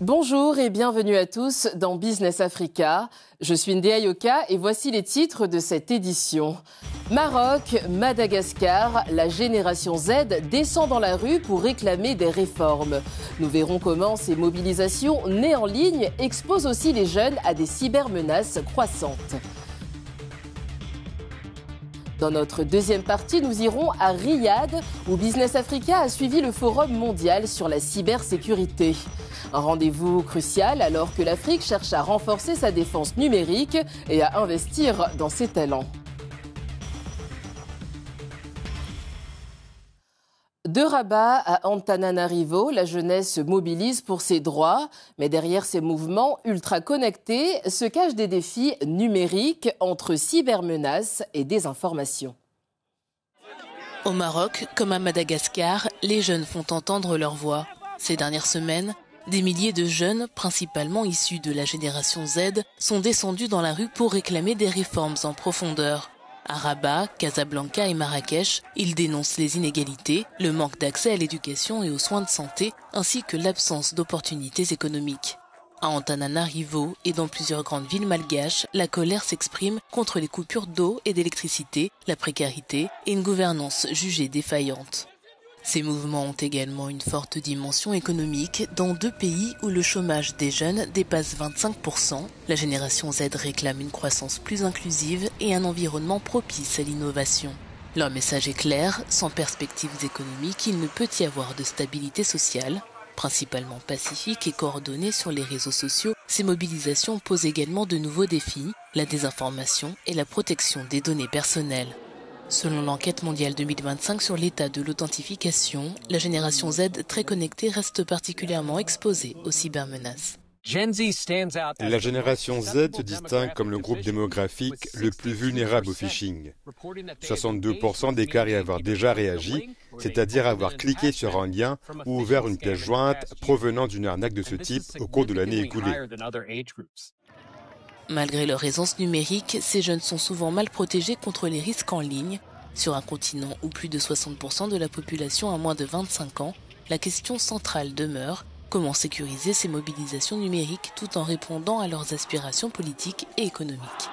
Bonjour et bienvenue à tous dans Business Africa. Je suis Ndéa Yoka et voici les titres de cette édition. Maroc, Madagascar, la génération Z descend dans la rue pour réclamer des réformes. Nous verrons comment ces mobilisations nées en ligne exposent aussi les jeunes à des cybermenaces croissantes. Dans notre deuxième partie, nous irons à Riyad, où Business Africa a suivi le Forum mondial sur la cybersécurité. Un rendez-vous crucial alors que l'Afrique cherche à renforcer sa défense numérique et à investir dans ses talents. De Rabat à Antananarivo, la jeunesse se mobilise pour ses droits, mais derrière ces mouvements ultra connectés se cachent des défis numériques entre cybermenaces et désinformation. Au Maroc, comme à Madagascar, les jeunes font entendre leur voix. Ces dernières semaines, des milliers de jeunes, principalement issus de la génération Z, sont descendus dans la rue pour réclamer des réformes en profondeur. À Rabat, Casablanca et Marrakech, ils dénoncent les inégalités, le manque d'accès à l'éducation et aux soins de santé, ainsi que l'absence d'opportunités économiques. À Antananarivo et dans plusieurs grandes villes malgaches, la colère s'exprime contre les coupures d'eau et d'électricité, la précarité et une gouvernance jugée défaillante. Ces mouvements ont également une forte dimension économique dans deux pays où le chômage des jeunes dépasse 25%. La génération Z réclame une croissance plus inclusive et un environnement propice à l'innovation. Leur message est clair, sans perspectives économiques, il ne peut y avoir de stabilité sociale. Principalement pacifiques et coordonnées sur les réseaux sociaux, ces mobilisations posent également de nouveaux défis, la désinformation et la protection des données personnelles. Selon l'enquête mondiale 2025 sur l'état de l'authentification, la génération Z très connectée reste particulièrement exposée aux cybermenaces. La génération Z se distingue comme le groupe démographique le plus vulnérable au phishing. 62% déclarent y avoir déjà réagi, c'est-à-dire avoir cliqué sur un lien ou ouvert une pièce jointe provenant d'une arnaque de ce type au cours de l'année écoulée. Malgré leur aisance numérique, ces jeunes sont souvent mal protégés contre les risques en ligne. Sur un continent où plus de 60% de la population a moins de 25 ans, la question centrale demeure: comment sécuriser ces mobilisations numériques tout en répondant à leurs aspirations politiques et économiques?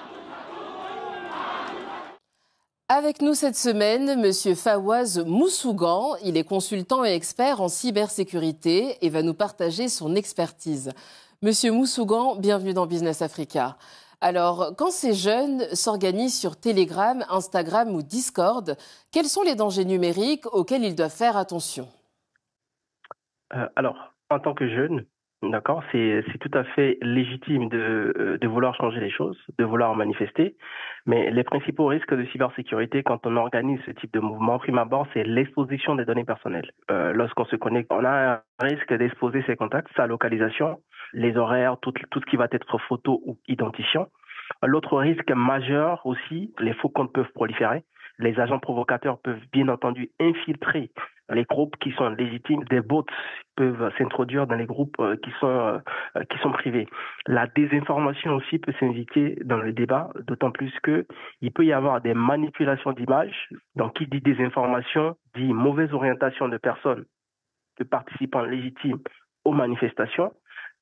Avec nous cette semaine, Monsieur Fawaz Moussougan. Il est consultant et expert en cybersécurité et va nous partager son expertise. Monsieur Moussougan, bienvenue dans Business Africa. Alors, quand ces jeunes s'organisent sur Telegram, Instagram ou Discord, quels sont les dangers numériques auxquels ils doivent faire attention? Alors, en tant que jeune, d'accord, c'est tout à fait légitime de vouloir changer les choses, de vouloir manifester, mais les principaux risques de cybersécurité quand on organise ce type de mouvement, prime abord, c'est l'exposition des données personnelles. Lorsqu'on se connecte, on a un risque d'exposer ses contacts, sa localisation, les horaires, tout ce qui va être photo ou identifiant. L'autre risque majeur aussi, les faux comptes peuvent proliférer. Les agents provocateurs peuvent bien entendu infiltrer les groupes qui sont légitimes. Des bots peuvent s'introduire dans les groupes qui sont privés. La désinformation aussi peut s'inviter dans le débat, d'autant plus que il peut y avoir des manipulations d'images. Donc, qui dit désinformation dit mauvaise orientation de personnes, de participants légitimes aux manifestations.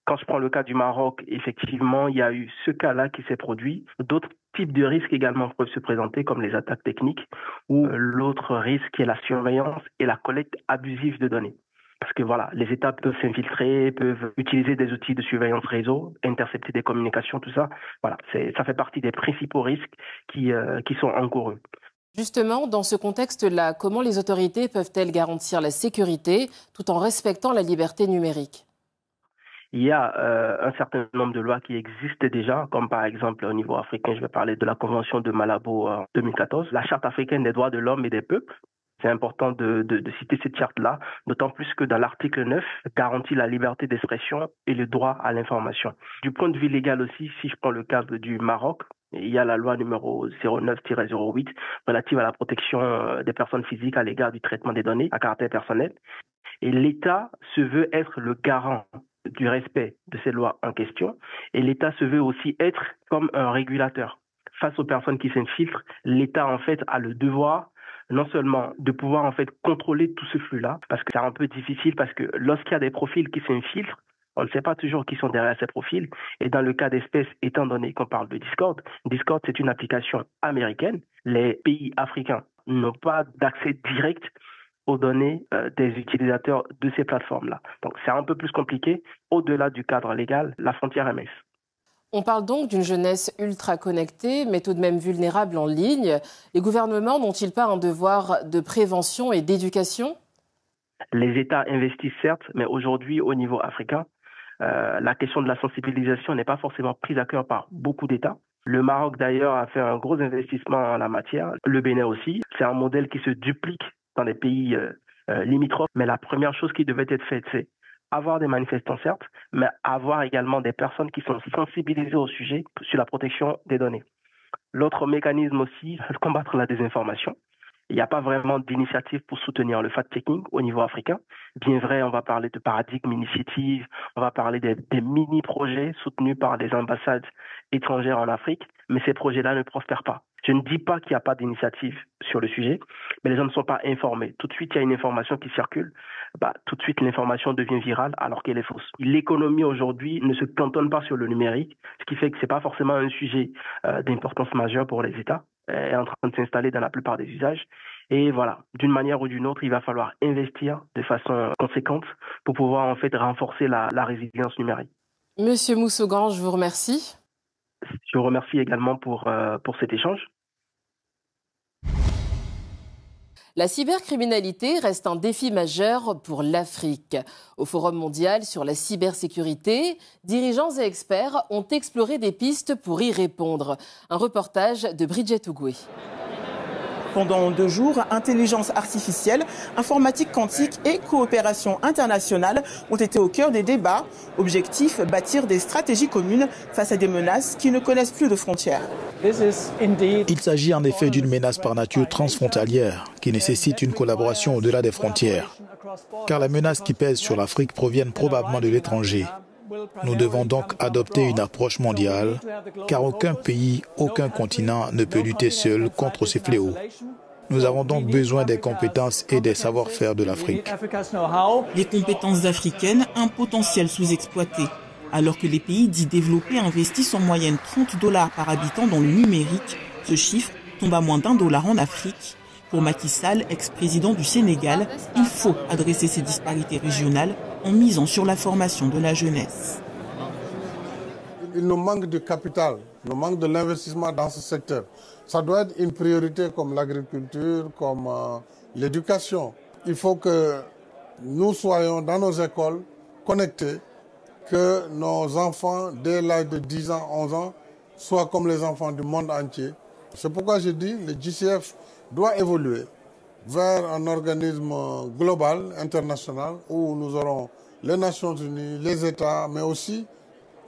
Quand je prends le cas du Maroc, effectivement, il y a eu ce cas-là qui s'est produit. D'autres types de risques également peuvent se présenter, comme les attaques techniques, ou l'autre risque qui est la surveillance et la collecte abusive de données. Parce que voilà, les États peuvent s'infiltrer, peuvent utiliser des outils de surveillance réseau, intercepter des communications, tout ça. Voilà, ça fait partie des principaux risques qui sont encourus. Justement, dans ce contexte-là, comment les autorités peuvent-elles garantir la sécurité tout en respectant la liberté numérique? Il y a un certain nombre de lois qui existent déjà, comme par exemple au niveau africain, je vais parler de la Convention de Malabo en 2014, la Charte africaine des droits de l'homme et des peuples. C'est important de citer cette charte-là, d'autant plus que dans l'article 9, garantit la liberté d'expression et le droit à l'information. Du point de vue légal aussi, si je prends le cas du Maroc, il y a la loi numéro 09-08 relative à la protection des personnes physiques à l'égard du traitement des données à caractère personnel. Et l'État se veut être le garant du respect de ces lois en question. Et l'État se veut aussi être comme un régulateur. Face aux personnes qui s'infiltrent, l'État, en fait, a le devoir non seulement de pouvoir en fait contrôler tout ce flux-là, parce que c'est un peu difficile, parce que lorsqu'il y a des profils qui s'infiltrent, on ne sait pas toujours qui sont derrière ces profils. Et dans le cas d'espèce, étant donné qu'on parle de Discord, Discord c'est une application américaine. Les pays africains n'ont pas d'accès direct aux données des utilisateurs de ces plateformes-là. Donc c'est un peu plus compliqué. Au-delà du cadre légal, la frontière est mince. On parle donc d'une jeunesse ultra connectée, mais tout de même vulnérable en ligne. Les gouvernements n'ont-ils pas un devoir de prévention et d'éducation ? Les États investissent certes, mais aujourd'hui, au niveau africain, la question de la sensibilisation n'est pas forcément prise à cœur par beaucoup d'États. Le Maroc, d'ailleurs, a fait un gros investissement en la matière. Le Bénin aussi. C'est un modèle qui se duplique dans les pays limitrophes. Mais la première chose qui devait être faite, c'est avoir des manifestants, certes, mais avoir également des personnes qui sont sensibilisées au sujet sur la protection des données. L'autre mécanisme aussi, c'est combattre la désinformation. Il n'y a pas vraiment d'initiative pour soutenir le fact-checking au niveau africain. Bien vrai, on va parler de paradigme initiative, on va parler des mini-projets soutenus par des ambassades étrangères en Afrique, mais ces projets-là ne prospèrent pas. Je ne dis pas qu'il n'y a pas d'initiative sur le sujet, mais les gens ne sont pas informés. Tout de suite, il y a une information qui circule, tout de suite, l'information devient virale alors qu'elle est fausse. L'économie aujourd'hui ne se cantonne pas sur le numérique, ce qui fait que ce n'est pas forcément un sujet d'importance majeure pour les États. Est en train de s'installer dans la plupart des usages. Et voilà, d'une manière ou d'une autre, il va falloir investir de façon conséquente pour pouvoir en fait renforcer la résilience numérique. Monsieur Mousougan, je vous remercie. Je vous remercie également pour cet échange. La cybercriminalité reste un défi majeur pour l'Afrique. Au Forum mondial sur la cybersécurité, dirigeants et experts ont exploré des pistes pour y répondre. Un reportage de Bridget Ougoué. Pendant 2 jours, intelligence artificielle, informatique quantique et coopération internationale ont été au cœur des débats. Objectif, bâtir des stratégies communes face à des menaces qui ne connaissent plus de frontières. Il s'agit en effet d'une menace par nature transfrontalière qui nécessite une collaboration au-delà des frontières. Car les menaces qui pèsent sur l'Afrique proviennent probablement de l'étranger. Nous devons donc adopter une approche mondiale, car aucun pays, aucun continent ne peut lutter seul contre ces fléaux. Nous avons donc besoin des compétences et des savoir-faire de l'Afrique. Les compétences africaines, un potentiel sous-exploité. Alors que les pays dits développés investissent en moyenne $30 par habitant dans le numérique, ce chiffre tombe à moins $1 en Afrique. Pour Macky Sall, ex-président du Sénégal, il faut adresser ces disparités régionales en misant sur la formation de la jeunesse. Il nous manque du capital, il nous manque de l'investissement dans ce secteur. Ça doit être une priorité comme l'agriculture, comme l'éducation. Il faut que nous soyons dans nos écoles connectés, que nos enfants, dès l'âge de 10 ans, 11 ans, soient comme les enfants du monde entier. C'est pourquoi je dis que le JCF doit évoluer vers un organisme global, international, où nous aurons les Nations Unies, les États, mais aussi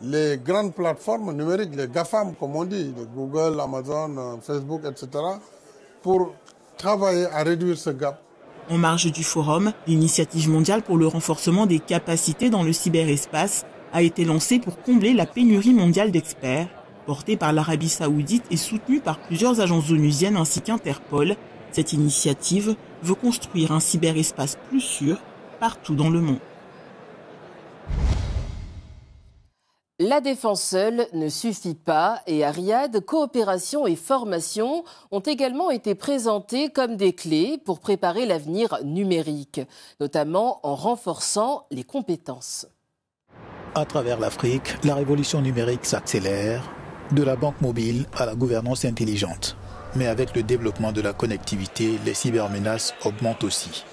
les grandes plateformes numériques, les GAFAM, comme on dit, les Google, Amazon, Facebook, etc., pour travailler à réduire ce gap. En marge du forum, l'initiative mondiale pour le renforcement des capacités dans le cyberespace a été lancée pour combler la pénurie mondiale d'experts, portée par l'Arabie Saoudite et soutenue par plusieurs agences onusiennes ainsi qu'Interpol. Cette initiative veut construire un cyberespace plus sûr partout dans le monde. La défense seule ne suffit pas et à Riyad, coopération et formation ont également été présentées comme des clés pour préparer l'avenir numérique, notamment en renforçant les compétences. À travers l'Afrique, la révolution numérique s'accélère, de la banque mobile à la gouvernance intelligente. Mais avec le développement de la connectivité, les cybermenaces augmentent aussi.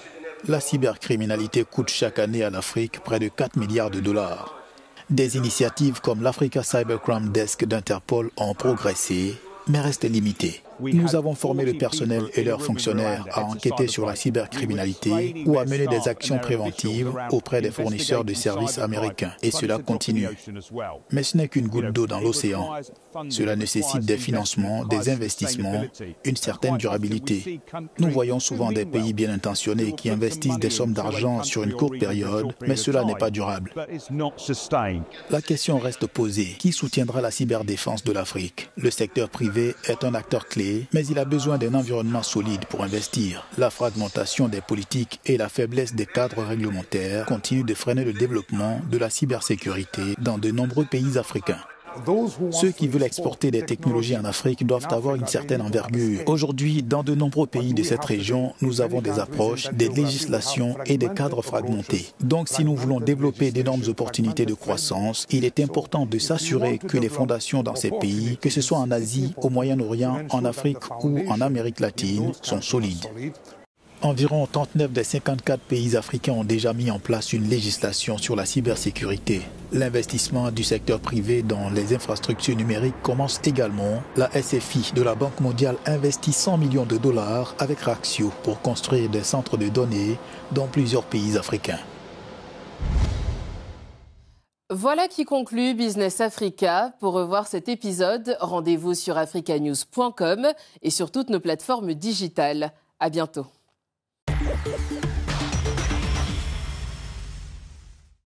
La cybercriminalité coûte chaque année à l'Afrique près de 4 milliards de dollars. Des initiatives comme l'Africa Cybercrime Desk d'Interpol ont progressé, mais restent limitées. Nous avons formé le personnel et leurs fonctionnaires à enquêter sur la cybercriminalité ou à mener des actions préventives auprès des fournisseurs de services américains. Et cela continue. Mais ce n'est qu'une goutte d'eau dans l'océan. Cela nécessite des financements, des investissements, une certaine durabilité. Nous voyons souvent des pays bien intentionnés qui investissent des sommes d'argent sur une courte période, mais cela n'est pas durable. La question reste posée. Qui soutiendra la cyberdéfense de l'Afrique? Le secteur privé est un acteur clé, sécurité, mais il a besoin d'un environnement solide pour investir. La fragmentation des politiques et la faiblesse des cadres réglementaires continuent de freiner le développement de la cybersécurité dans de nombreux pays africains. Ceux qui veulent exporter des technologies en Afrique doivent avoir une certaine envergure. Aujourd'hui, dans de nombreux pays de cette région, nous avons des approches, des législations et des cadres fragmentés. Donc, si nous voulons développer d'énormes opportunités de croissance, il est important de s'assurer que les fondations dans ces pays, que ce soit en Asie, au Moyen-Orient, en Afrique ou en Amérique latine, sont solides. Environ 39 des 54 pays africains ont déjà mis en place une législation sur la cybersécurité. L'investissement du secteur privé dans les infrastructures numériques commence également. La SFI de la Banque mondiale investit 100 millions de dollars avec Raxio pour construire des centres de données dans plusieurs pays africains. Voilà qui conclut Business Africa. Pour revoir cet épisode, rendez-vous sur africanews.com et sur toutes nos plateformes digitales. À bientôt.